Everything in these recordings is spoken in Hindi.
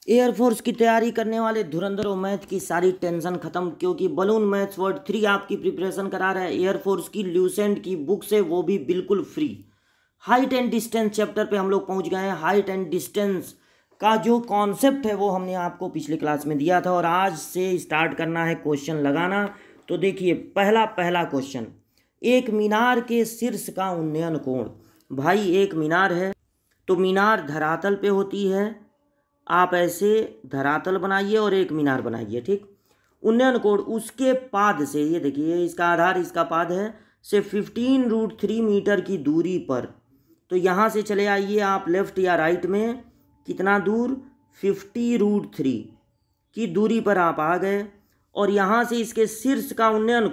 एयरफोर्स की तैयारी करने वाले धुरंधरों, मैथ की सारी टेंशन खत्म, क्योंकि बलून मैथ्स वर्ड 3 आपकी प्रिपरेशन करा रहा है एयरफोर्स की ल्यूसेंट की बुक से, वो भी बिल्कुल free. Height and distance chapter पे हम लोग पहुंच गए हैं। हाइट एंड डिस्टेंस का जो कॉन्सेप्ट है वो हमने आपको पिछले क्लास में दिया था और आज से स्टार्ट करना है क्वेश्चन लगाना। तो देखिए पहला क्वेश्चन, एक मीनार के शीर्ष का उन्नयन कोण। भाई एक मीनार है तो मीनार धरातल पे होती है, आप ऐसे धरातल बनाइए और एक मीनार बनाइए, ठीक। उन्नयन कोण उसके पाद से, ये देखिए इसका आधार इसका पाद है, से 15√3 मीटर की दूरी पर। तो यहाँ से चले आइए आप लेफ्ट या राइट में, कितना दूर, 50√3 की दूरी पर आप आ गए। और यहाँ से इसके शीर्ष का उन्नयन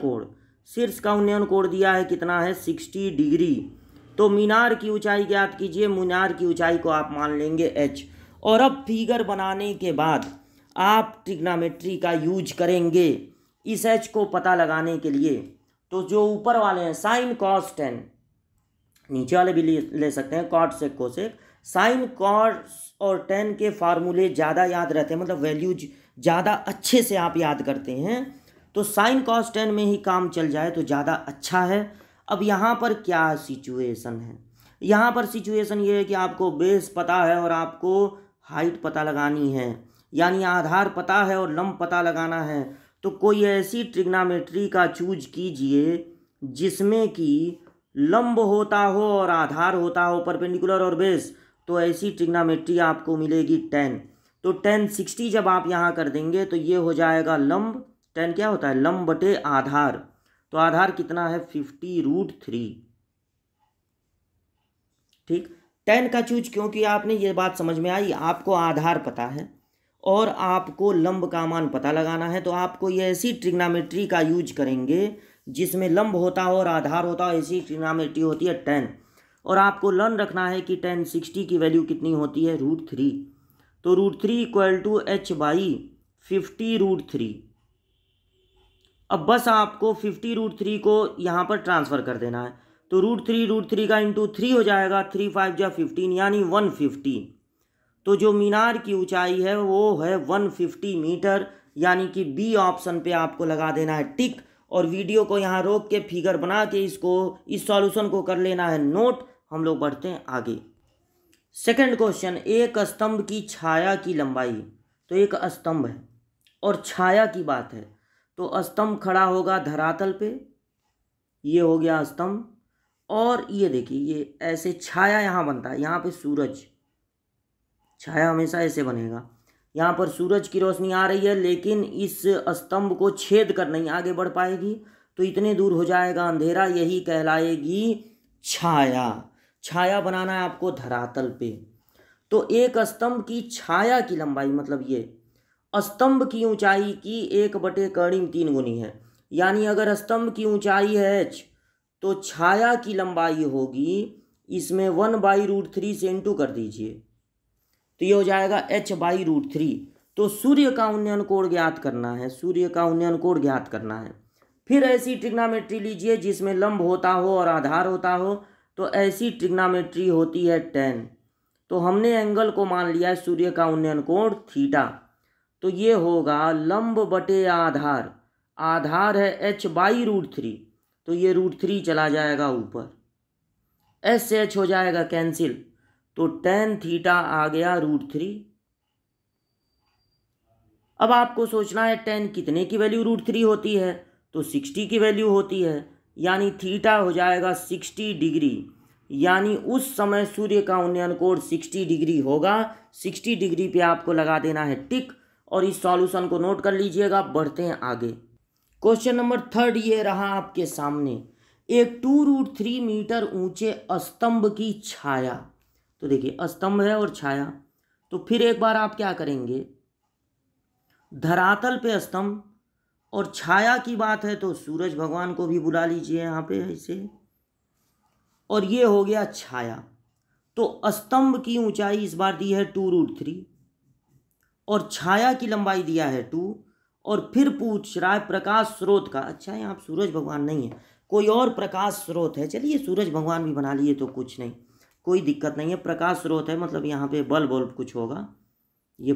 कोण दिया है, कितना है, 60 डिग्री। तो मीनार की ऊंचाई ज्ञात कीजिए। मीनार की ऊंचाई को आप मान लेंगे h। और अब फिगर बनाने के बाद आप ट्रिग्नोमेट्री का यूज करेंगे इस h को पता लगाने के लिए। तो जो ऊपर वाले हैं साइन कॉस टेन, नीचे वाले भी ले सकते हैं, cot sec cosec, sine cos और टेन के फार्मूले ज़्यादा याद रहते हैं, मतलब वैल्यूज ज़्यादा अच्छे से आप याद करते हैं। तो साइन कॉस टेन में ही काम चल जाए तो ज़्यादा अच्छा है। अब यहाँ पर क्या सिचुएशन है, यहाँ पर सिचुएशन ये है कि आपको बेस पता है और आपको हाइट पता लगानी है, यानी आधार पता है और लंब पता लगाना है। तो कोई ऐसी ट्रिग्नोमेट्री का चूज कीजिए जिसमें कि लंब होता हो और आधार होता हो, परपेंडिकुलर और बेस। तो ऐसी ट्रिग्नोमेट्री आपको मिलेगी 10। तो 10 60 जब आप यहाँ कर देंगे तो ये हो जाएगा लंब, 10 क्या होता है, लंब बटे आधार। तो आधार कितना है, 50√3, ठीक। 10 का चूज, क्योंकि आपने ये बात समझ में आई, आपको आधार पता है और आपको लंब का मान पता लगाना है। तो आपको ये ऐसी ट्रिग्नोमेट्री का यूज करेंगे जिसमें लंब होता हो और आधार होता हो, ऐसी ट्रिग्नोमेट्री होती है 10। और आपको लर्न रखना है कि 10 60 की वैल्यू कितनी होती है, √3। तो √3 इक्वल टू h/50√3। अब बस आपको 50√3 को यहाँ पर ट्रांसफ़र कर देना है। तो √3 का इंटू 3 हो जाएगा, 3 5 या 15 यानी 150। तो जो मीनार की ऊंचाई है वो है 150 मीटर, यानी कि बी ऑप्शन पे आपको लगा देना है टिक। और वीडियो को यहाँ रोक के फिगर बना के इस सॉल्यूशन को कर लेना है नोट। हम लोग बढ़ते हैं आगे। सेकंड क्वेश्चन, एक स्तंभ की छाया की लंबाई। तो एक स्तंभ है और छाया की बात है, तो स्तंभ खड़ा होगा धरातल पे, ये हो गया स्तंभ। और ये देखिए ये ऐसे छाया यहाँ बनता है, यहाँ पे सूरज, छाया हमेशा ऐसे बनेगा। यहाँ पर सूरज की रोशनी आ रही है लेकिन इस स्तंभ को छेद कर नहीं आगे बढ़ पाएगी, तो इतने दूर हो जाएगा अंधेरा, यही कहलाएगी छाया। छाया बनाना है आपको धरातल पे। तो एक स्तंभ की छाया की लंबाई, मतलब ये स्तंभ की ऊंचाई की 1/3 गुनी है। यानी अगर स्तंभ की ऊंचाई है h तो छाया की लंबाई होगी, इसमें 1/√3 से इंटू कर दीजिए, तो ये हो जाएगा h/√3। तो सूर्य का उन्नयन कोण ज्ञात करना है, सूर्य का उन्नयन कोण ज्ञात करना है। फिर ऐसी ट्रिग्नोमेट्री लीजिए जिसमें लंब होता हो और आधार होता हो। तो ऐसी ट्रिग्नोमेट्री होती है 10। तो हमने एंगल को मान लिया है सूर्य का उन्नयन कोण थीटा। तो ये होगा लंब बटे आधार, आधार है h/√3, तो ये √3 चला जाएगा ऊपर, s से h हो जाएगा कैंसिल, तो tan थीटा आ गया √3। अब आपको सोचना है tan कितने की वैल्यू √3 होती है, तो 60 की वैल्यू होती है, यानी थीटा हो जाएगा 60 डिग्री। यानी उस समय सूर्य का उन्नयन कोण 60 डिग्री होगा। 60 डिग्री पे आपको लगा देना है टिक और इस सॉल्यूशन को नोट कर लीजिएगा। बढ़ते हैं आगे। क्वेश्चन नंबर 3 ये रहा आपके सामने, एक 2√3 मीटर ऊंचे स्तंभ की छाया। तो देखिए स्तंभ है और छाया, तो फिर एक बार आप क्या करेंगे, धरातल पे स्तंभ और छाया की बात है तो सूरज भगवान को भी बुला लीजिए यहाँ पे ऐसे, और ये हो गया छाया। तो स्तंभ की ऊंचाई इस बार दी है 2√3 और छाया की लंबाई दिया है 2। और फिर पूछ रहा है प्रकाश स्रोत का। अच्छा यहाँ सूरज भगवान नहीं है, कोई और प्रकाश स्रोत है, चलिए सूरज भगवान भी बना लिए तो कुछ नहीं, कोई दिक्कत नहीं है। प्रकाश स्रोत है मतलब यहाँ पे बल्ब कुछ होगा, ये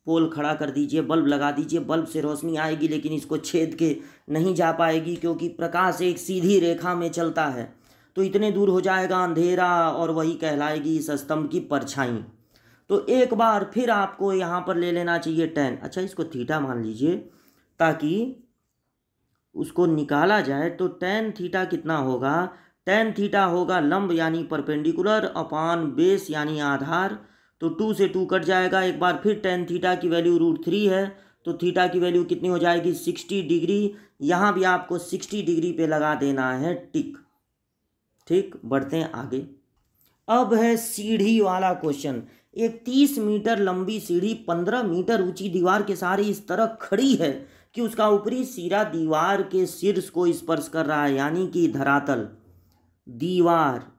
पोल खड़ा कर दीजिए, बल्ब लगा दीजिए, बल्ब से रोशनी आएगी लेकिन इसको छेद के नहीं जा पाएगी क्योंकि प्रकाश एक सीधी रेखा में चलता है। तो इतने दूर हो जाएगा अंधेरा और वही कहलाएगी इस स्तंभ की परछाई। तो एक बार फिर आपको यहाँ पर ले लेना चाहिए tan। अच्छा, इसको थीटा मान लीजिए ताकि उसको निकाला जाए। तो tan थीटा कितना होगा? tan थीटा होगा लंब यानी परपेंडिकुलर अपान बेस यानी आधार। तो 2 से 2 कट जाएगा। एक बार फिर tan थीटा की वैल्यू √3 है तो थीटा की वैल्यू कितनी हो जाएगी? 60 डिग्री। यहाँ भी आपको 60 डिग्री पे लगा देना है टिक। ठीक, बढ़ते हैं आगे। अब है सीढ़ी वाला क्वेश्चन। एक 30 मीटर लंबी सीढ़ी 15 मीटर ऊंची दीवार के सहारे इस तरह खड़ी है कि उसका ऊपरी सिरा दीवार के शीर्ष को स्पर्श कर रहा है, यानी कि धरातल, दीवार,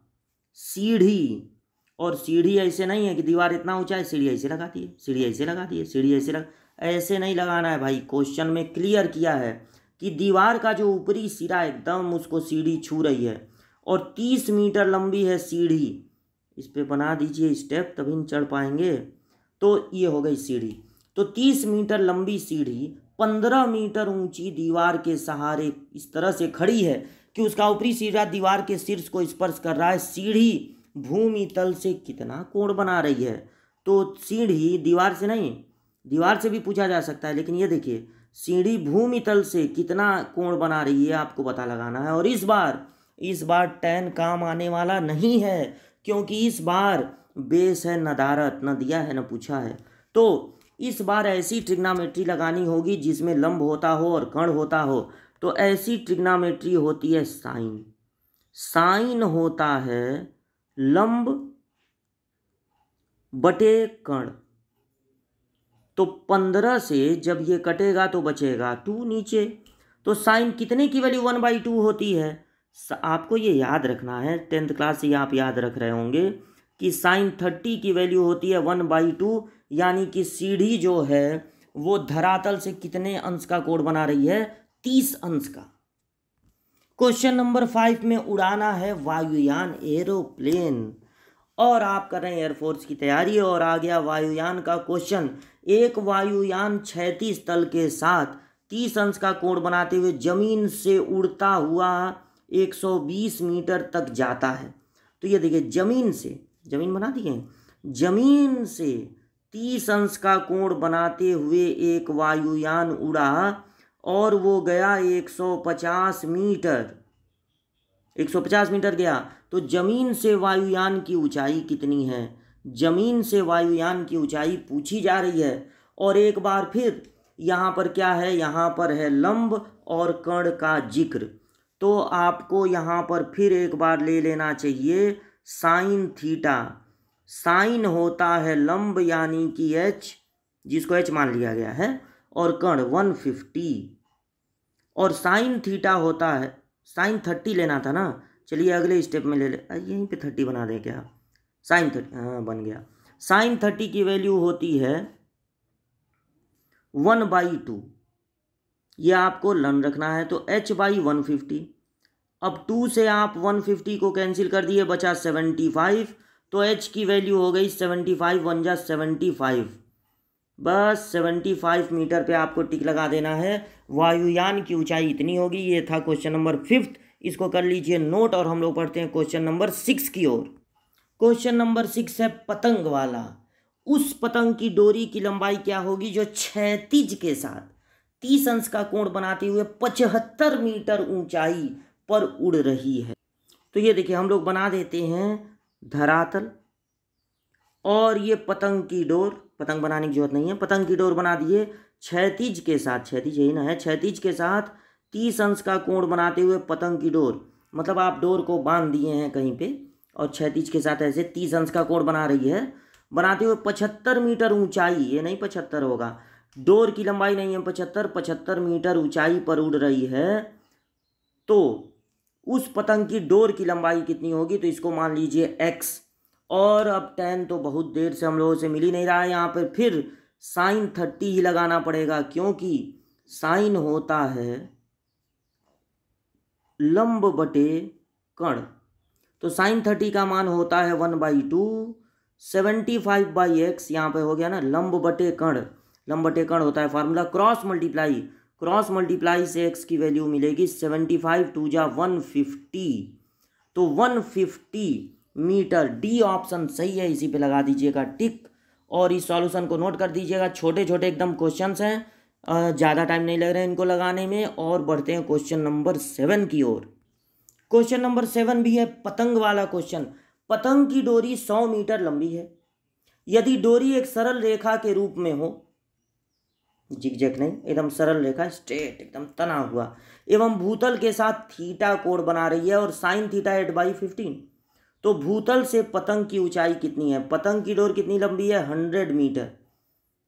सीढ़ी। और सीढ़ी ऐसे नहीं है कि दीवार इतना ऊंचा है सीढ़ी ऐसे लगाती है, सीढ़ी ऐसे लगाती है, सीढ़ी ऐसे ऐसे नहीं लगाना है भाई। क्वेश्चन में क्लियर किया है कि दीवार का जो ऊपरी सिरा एकदम उसको सीढ़ी छू रही है और 30 मीटर लंबी है सीढ़ी। इस पे बना दीजिए स्टेप, तभी हम चढ़ पाएंगे। तो ये हो गई सीढ़ी। तो 30 मीटर लंबी सीढ़ी 15 मीटर ऊंची दीवार के सहारे इस तरह से खड़ी है कि उसका ऊपरी सिरा दीवार के शीर्ष को स्पर्श कर रहा है। सीढ़ी भूमि तल से कितना कोण बना रही है? तो सीढ़ी दीवार से नहीं, दीवार से भी पूछा जा सकता है, लेकिन ये देखिए सीढ़ी भूमि तल से कितना कोण बना रही है आपको पता लगाना है। और इस बार tan काम आने वाला नहीं है क्योंकि इस बार बेस है नदारत, न दिया है न पूछा है। तो इस बार ऐसी ट्रिग्नोमेट्री लगानी होगी जिसमें लंब होता हो और कर्ण होता हो। तो ऐसी ट्रिग्नोमेट्री होती है साइन। साइन होता है लंब बटे कर्ण। तो 15 से जब ये कटेगा तो बचेगा 2 नीचे। तो साइन कितने की वैल्यू 1/2 होती है? आपको ये याद रखना है, 10th क्लास से आप याद रख रहे होंगे कि साइन 30 की वैल्यू होती है 1/2, यानी कि सीढ़ी जो है वो धरातल से कितने अंश का कोण बना रही है? 30 अंश का। क्वेश्चन नंबर 5 में उड़ाना है वायुयान, एरोप्लेन, और आप कर रहे हैं एयरफोर्स की तैयारी और आ गया वायुयान का क्वेश्चन। एक वायुयान क्षैतिज तल के साथ 30 अंश का कोण बनाते हुए जमीन से उड़ता हुआ 120 मीटर तक जाता है। तो ये देखिए जमीन बना दी है, जमीन से 30 अंश का कोण बनाते हुए एक वायुयान उड़ा और वो गया 150 मीटर गया। तो जमीन से वायुयान की ऊंचाई कितनी है? जमीन से वायुयान की ऊंचाई पूछी जा रही है। और एक बार फिर यहाँ पर क्या है? यहाँ पर है लंब और कर्ण का जिक्र। तो आपको यहाँ पर फिर एक बार ले लेना चाहिए साइन थीटा। साइन होता है लंब यानी कि h, जिसको h मान लिया गया है, और कर्ण 150। और साइन थीटा होता है, साइन 30 लेना था ना, चलिए अगले स्टेप में ले ले, यहीं पे 30 बना दें क्या? साइन 30, हाँ बन गया। साइन 30 की वैल्यू होती है 1/2। ये आपको लन रखना है। तो h/150। अब 2 से आप 150 को कैंसिल कर दिए, बचा 75। तो h की वैल्यू हो गई 75, 1 जा 75। बस 75 मीटर पे आपको टिक लगा देना है। वायुयान की ऊंचाई इतनी होगी। ये था क्वेश्चन नंबर 5, इसको कर लीजिए नोट और हम लोग पढ़ते हैं क्वेश्चन नंबर 6 की ओर। क्वेश्चन नंबर 6 है पतंग वाला। उस पतंग की डोरी की लंबाई क्या होगी जो क्षैतिज के साथ 30 अंश का कोण बनाते हुए 75 मीटर ऊंचाई पर उड़ रही है? तो ये देखिए हम लोग बना देते हैं धरातल और ये पतंग की डोर। पतंग बनाने की जरूरत नहीं है, पतंग की डोर बना दिए क्षैतिज के साथ, क्षैतिज यही ना है, क्षैतिज के साथ 30 अंश का कोण बनाते हुए पतंग की डोर, मतलब आप डोर को बांध दिए हैं कहीं पे और क्षैतिज के साथ ऐसे 30 अंश का कोण बना रही है, बनाते हुए 75 मीटर ऊंचाई, ये नहीं 75 होगा, डोर की लंबाई नहीं है 75 मीटर ऊंचाई पर उड़ रही है। तो उस पतंग की डोर की लंबाई कितनी होगी? तो इसको मान लीजिए x। और अब tan तो बहुत देर से हम लोगों से मिल ही नहीं रहा है, यहाँ पर फिर साइन 30 ही लगाना पड़ेगा क्योंकि साइन होता है लंब बटे कर्ण। तो साइन 30 का मान होता है 1/2, 75/x यहाँ पे हो गया ना, लंब बटे कर्ण। लंब बटे कर्ण होता है फार्मूला। क्रॉस मल्टीप्लाई से x की वैल्यू मिलेगी 75 2 जा 150, तो 150 मीटर। डी ऑप्शन सही है, इसी पे लगा दीजिएगा टिक और इस सॉल्यूशन को नोट कर दीजिएगा। छोटे छोटे एकदम क्वेश्चंस हैं, ज़्यादा टाइम नहीं लग रहा है इनको लगाने में। और बढ़ते हैं क्वेश्चन नंबर 7 की ओर। क्वेश्चन नंबर 7 भी है पतंग वाला क्वेश्चन। पतंग की डोरी 100 मीटर लंबी है। यदि डोरी एक सरल रेखा के रूप में हो, जिगजैग नहीं, एकदम सरल रेखा, स्ट्रेट एकदम तना हुआ, एवं भूतल के साथ थीटा कोण बना रही है और साइन थीटा 8/15, तो भूतल से पतंग की ऊंचाई कितनी है? पतंग की डोर कितनी लंबी है? 100 मीटर।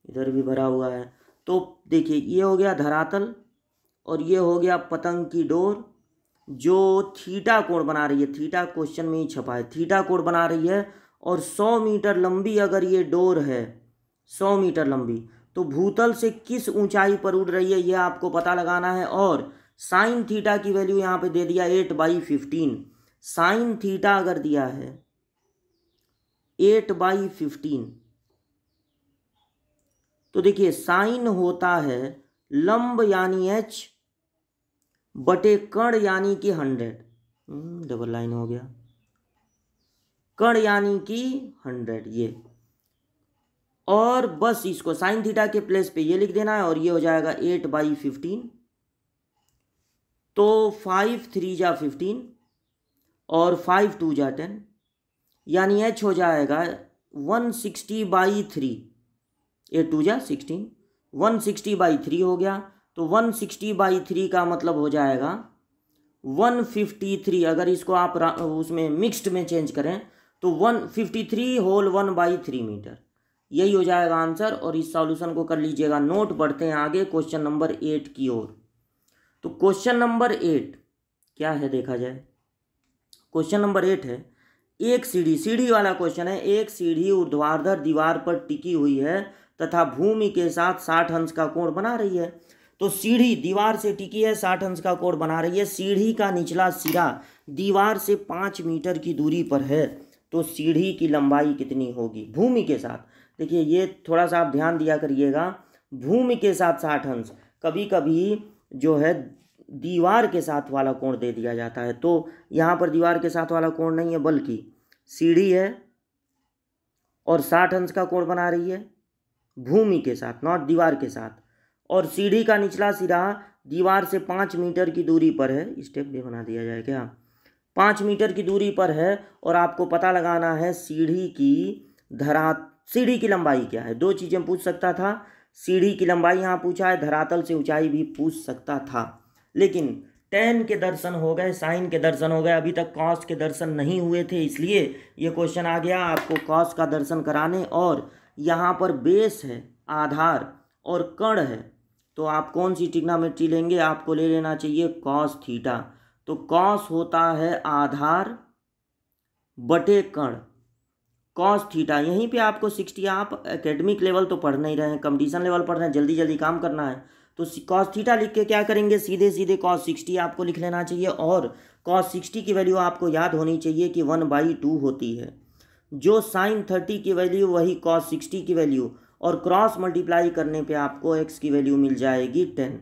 इधर भी भरा हुआ है। तो देखिए ये हो गया धरातल और ये हो गया पतंग की डोर जो थीटा कोण बना रही है। थीटा क्वेश्चन में ही छपा है, थीटा कोण बना रही है और 100 मीटर लंबी अगर ये डोर है, 100 मीटर लंबी, तो भूतल से किस ऊंचाई पर उड़ रही है ये आपको पता लगाना है। और साइन थीटा की वैल्यू यहाँ पे दे दिया 8/15। साइन थीटा अगर दिया है 8/15, तो देखिए साइन होता है लंब यानी h बटे कर्ण यानी कि 100, डबल लाइन हो गया, कर्ण यानी कि 100 ये, और बस इसको साइन थीटा के प्लेस पे ये लिख देना है और ये हो जाएगा 8/15। तो 5 3 जा 15 और 5 2 जा 10, यानी h हो जाएगा 160/3, 8 2 जा 16, 160/3 हो गया। तो 160/3 का मतलब हो जाएगा 153। अगर इसको आप उसमें मिक्स्ड में चेंज करें तो 153 होल 1/3 मीटर, यही हो जाएगा आंसर। और इस सॉल्यूशन को कर लीजिएगा नोट। बढ़ते हैं आगे क्वेश्चन नंबर 8 की ओर। तो क्वेश्चन नंबर 8 क्या है देखा जाए। क्वेश्चन नंबर 8 है एक सीढ़ी वाला क्वेश्चन है। एक सीढ़ी ऊर्ध्वाधर दीवार पर टिकी हुई है तथा भूमि के साथ 60 अंश का कोण बना रही है। तो सीढ़ी दीवार से टिकी है, 60 अंश का कोण बना रही है। सीढ़ी का निचला सिरा दीवार से 5 मीटर की दूरी पर है, तो सीढ़ी की लंबाई कितनी होगी भूमि के साथ? देखिए ये थोड़ा सा आप ध्यान दिया करिएगा, भूमि के साथ 60 अंश, कभी कभी जो है दीवार के साथ वाला कोण दे दिया जाता है। तो यहाँ पर दीवार के साथ वाला कोण नहीं है, बल्कि सीढ़ी है और 60 अंश का कोण बना रही है भूमि के साथ, नॉट दीवार के साथ। और सीढ़ी का निचला सिरा दीवार से 5 मीटर की दूरी पर है। स्टेप भी बना दिया जाए क्या? 5 मीटर की दूरी पर है और आपको पता लगाना है सीढ़ी की लंबाई क्या है। दो चीज़ें पूछ सकता था, सीढ़ी की लंबाई यहाँ पूछा है, धरातल से ऊंचाई भी पूछ सकता था। लेकिन tan के दर्शन हो गए, साइन के दर्शन हो गए, अभी तक cos के दर्शन नहीं हुए थे, इसलिए ये क्वेश्चन आ गया आपको cos का दर्शन कराने। और यहाँ पर बेस है, आधार और कर्ण है, तो आप कौन सी ट्रिग्नोमेट्री लेंगे? आपको ले लेना चाहिए cos थीटा। तो cos होता है आधार बटे कर्ण, cos थीटा। यहीं पे आपको 60, आप एकेडमिक लेवल तो पढ़ नहीं रहे हैं, कंपटीशन लेवल पढ़ रहे हैं, जल्दी जल्दी काम करना है। तो cos थीटा लिख के क्या करेंगे, सीधे सीधे cos 60 आपको लिख लेना चाहिए। और cos 60 की वैल्यू आपको याद होनी चाहिए कि 1/2 होती है। जो sin 30 की वैल्यू वही cos 60 की वैल्यू, और क्रॉस मल्टीप्लाई करने पे आपको x की वैल्यू मिल जाएगी 10,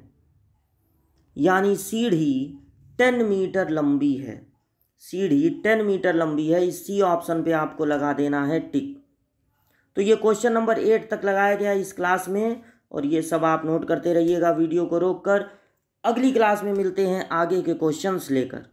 यानी सीढ़ी 10 मीटर लंबी है। सीढ़ी 10 मीटर लंबी है, इस सी ऑप्शन पे आपको लगा देना है टिक। तो ये क्वेश्चन नंबर 8 तक लगाया गया इस क्लास में, और ये सब आप नोट करते रहिएगा वीडियो को रोककर। अगली क्लास में मिलते हैं आगे के क्वेश्चंस लेकर।